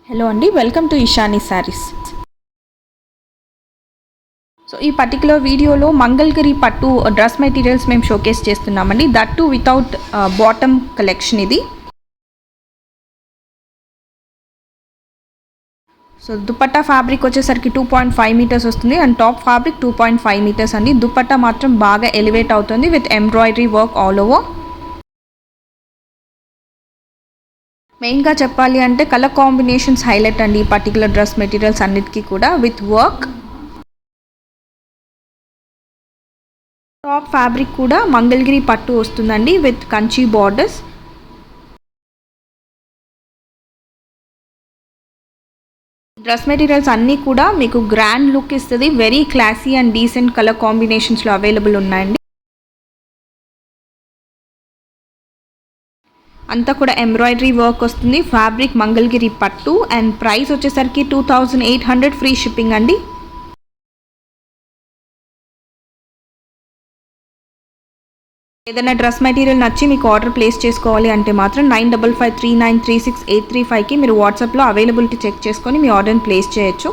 Hello అండి, welcome to Ishani saris. So ఈ particular వీడియోలో మంగళగిరి పట్టు డ్రెస్ మెటీరియల్స్ మేము షోకేస్ చేస్తున్నామండి. That to without bottom collection ఇది. సో దుపట్టా ఫ్యాబ్రిక్ వచ్చేసరికి 2.5 మీటర్స్ వస్తుంది అండ్ టాప్ ఫ్యాబ్రిక్ 2.5 మీటర్స్ అండి. దుపట్టా మాత్రం బాగా ఎలివేట్ అవుతుంది with embroidery work all over. మెయిన్గా చెప్పాలి అంటే కలర్ కాంబినేషన్స్ హైలైట్ అండి ఈ పర్టికులర్ డ్రెస్ మెటీరియల్స్ అన్నిటికీ కూడా విత్ వర్క్. టాప్ ఫ్యాబ్రిక్ కూడా మంగళగిరి పట్టు వస్తుందండి with Kanchi borders. Dress materials అన్నీ కూడా మీకు గ్రాండ్ లుక్ ఇస్తుంది. Very classy and decent colour కాంబినేషన్స్లో అవైలబుల్ ఉన్నాయండి. అంతా కూడా ఎంబ్రాయిడరీ వర్క్ వస్తుంది. ఫ్యాబ్రిక్ మంగళగిరి పట్టు అండ్ ప్రైస్ వచ్చేసరికి 2800 ఫ్రీ షిప్పింగ్ అండి. ఏదైనా డ్రెస్ మెటీరియల్ నచ్చి మీకు ఆర్డర్ ప్లేస్ చేసుకోవాలి అంటే మాత్రం 9553936835కి మీరు వాట్సాప్లో అవైలబిలిటీ చెక్ చేసుకొని మీ ఆర్డర్ని ప్లేస్ చేయొచ్చు.